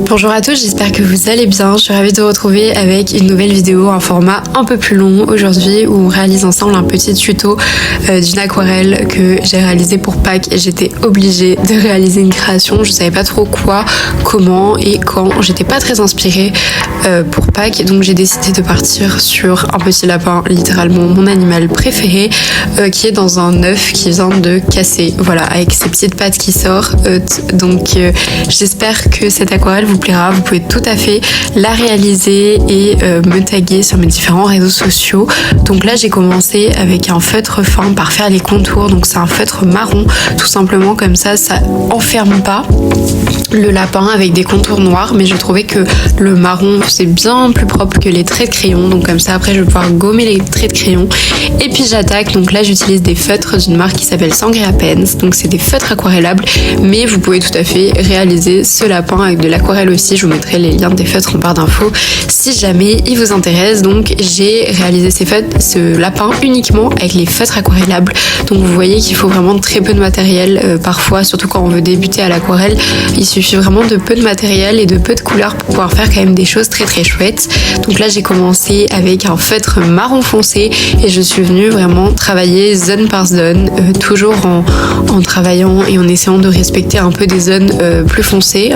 Bonjour à tous, j'espère que vous allez bien. Je suis ravie de vous retrouver avec une nouvelle vidéo, un format un peu plus long aujourd'hui où on réalise ensemble un petit tuto d'une aquarelle que j'ai réalisée pour Pâques et j'étais obligée de réaliser une création. Je savais pas trop quoi, comment et quand. J'étais pas très inspirée pour Pâques, donc j'ai décidé de partir sur un petit lapin, littéralement mon animal préféré, qui est dans un œuf qui vient de casser. Voilà, avec ses petites pattes qui sortent. Donc j'espère que cette aquarelle vous plaira. Vous pouvez tout à fait la réaliser et me taguer sur mes différents réseaux sociaux. Donc là j'ai commencé avec un feutre fin par faire les contours. Donc c'est un feutre marron tout simplement, comme ça enferme pas le lapin avec des contours noirs, mais je trouvais que le marron c'est bien plus propre que les traits de crayon. Donc comme ça après je vais pouvoir gommer les traits de crayon et puis j'attaque. Donc là j'utilise des feutres d'une marque qui s'appelle Sangria Pens. Donc c'est des feutres aquarellables, mais vous pouvez tout à fait réaliser ce lapin avec de l'aquarelle aussi. Je vous mettrai les liens des feutres en barre d'infos si jamais il vous intéresse. Donc j'ai réalisé ce lapin uniquement avec les feutres aquarellables. Donc vous voyez qu'il faut vraiment très peu de matériel parfois, surtout quand on veut débuter à l'aquarelle. Il suffit vraiment de peu de matériel et de peu de couleurs pour pouvoir faire quand même des choses très très chouettes. Donc là j'ai commencé avec un feutre marron foncé et je suis venue vraiment travailler zone par zone, toujours en travaillant et en essayant de respecter un peu des zones plus foncées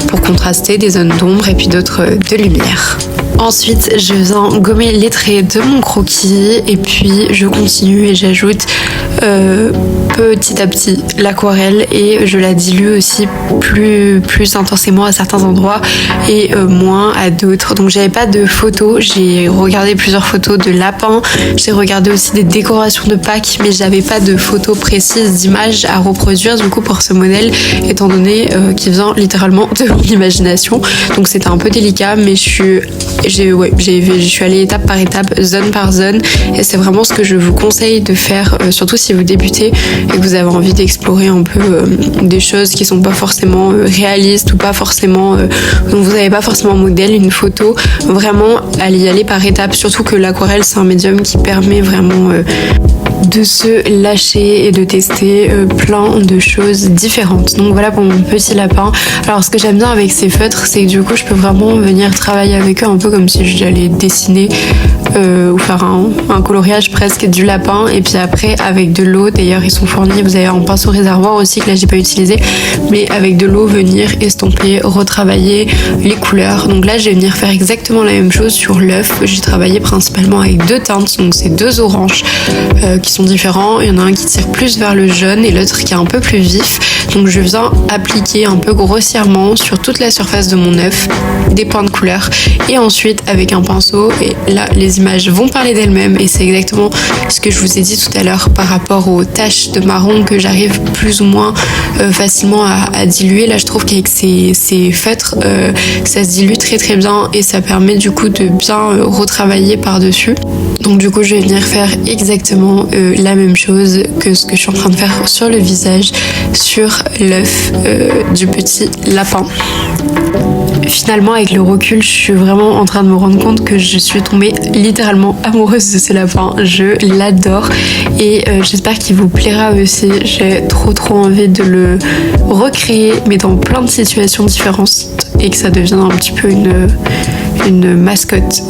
pour contraster, des zones d'ombre et puis d'autres de lumière. Ensuite, je viens gommer les traits de mon croquis et puis je continue et j'ajoute petit à petit l'aquarelle et je la dilue aussi plus intensément à certains endroits et moins à d'autres. Donc j'avais pas de photos, j'ai regardé plusieurs photos de lapins, j'ai regardé aussi des décorations de Pâques, mais j'avais pas de photos précises d'images à reproduire du coup pour ce modèle, étant donné qu'il vient littéralement de mon imagination. Donc c'était un peu délicat, mais je suis allée étape par étape, zone par zone, et c'est vraiment ce que je vous conseille de faire, surtout si vous débutez et que vous avez envie d'explorer un peu des choses qui sont pas forcément réalistes ou pas forcément dont vous n'avez pas forcément modèle, une photo. Vraiment y aller par étapes, surtout que l'aquarelle c'est un médium qui permet vraiment de se lâcher et de tester plein de choses différentes. Donc voilà pour mon petit lapin. Alors ce que j'aime bien avec ces feutres, c'est que du coup je peux vraiment venir travailler avec eux un peu comme si j'allais dessiner ou faire un coloriage presque du lapin, et puis après avec de l'eau, d'ailleurs ils sont fournis, vous avez un pinceau réservoir aussi que là j'ai pas utilisé, mais avec de l'eau venir estomper, retravailler les couleurs. Donc là je vais venir faire exactement la même chose sur l'œuf. J'ai travaillé principalement avec deux teintes, donc c'est deux oranges qui sont différents. Il y en a un qui tire plus vers le jaune et l'autre qui est un peu plus vif. Donc je viens appliquer un peu grossièrement sur toute la surface de mon œuf des points de couleur, et ensuite avec un pinceau, et là les images vont parler d'elles-mêmes, et c'est exactement ce que je vous ai dit tout à l'heure par rapport aux taches de marron que j'arrive plus ou moins facilement à diluer. Là je trouve qu'avec ces feutres ça se dilue très très bien et ça permet du coup de bien retravailler par dessus. Donc du coup je vais venir faire exactement la même chose que ce que je suis en train de faire sur le visage, sur l'œuf du petit lapin. Finalement avec le recul je suis vraiment en train de me rendre compte que je suis tombée littéralement amoureuse de ce lapin. Je l'adore et j'espère qu'il vous plaira aussi. J'ai trop envie de le recréer mais dans plein de situations différentes et que ça devienne un petit peu une mascotte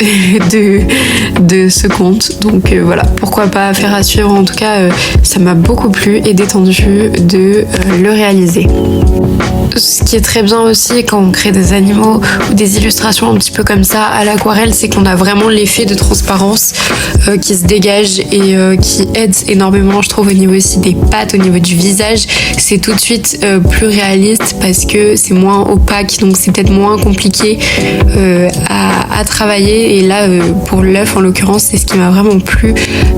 de ce compte. Donc voilà, pourquoi pas, faire à suivre. En tout cas ça m'a beaucoup plu et détendu de le réaliser. Ce qui est très bien aussi quand on crée des animaux ou des illustrations un petit peu comme ça à l'aquarelle, c'est qu'on a vraiment l'effet de transparence qui se dégage et qui aide énormément, je trouve, au niveau aussi des pattes, au niveau du visage. C'est tout de suite plus réaliste parce que c'est moins opaque, donc c'est peut-être moins compliqué à travailler. Et là pour l'œuf en l'occurrence, c'est ce qui m'a vraiment plu,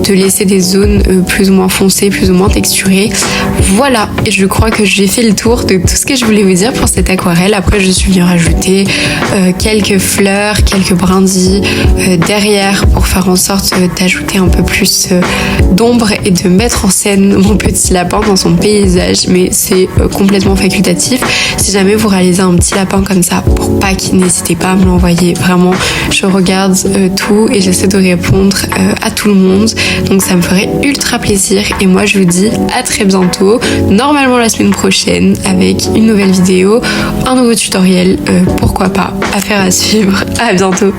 de laisser des zones plus ou moins foncées, plus ou moins texturées. Voilà, et je crois que j'ai fait le tour de tout ce que je voulais vous dire pour cette aquarelle. Après je suis venue rajouter quelques fleurs, quelques brindilles derrière pour faire en sorte d'ajouter un peu plus d'ombre et de mettre en scène mon petit lapin dans son paysage, mais c'est complètement facultatif. Si jamais vous réalisez un petit lapin comme ça pour Pâques, n'hésitez pas à me l'envoyer. vraiment je regarde tout et j'essaie de répondre à tout le monde, donc ça me ferait ultra plaisir. Et moi je vous dis à très bientôt, normalement la semaine prochaine, avec une nouvelle vidéo, un nouveau tutoriel, pourquoi pas, affaire à suivre. À bientôt.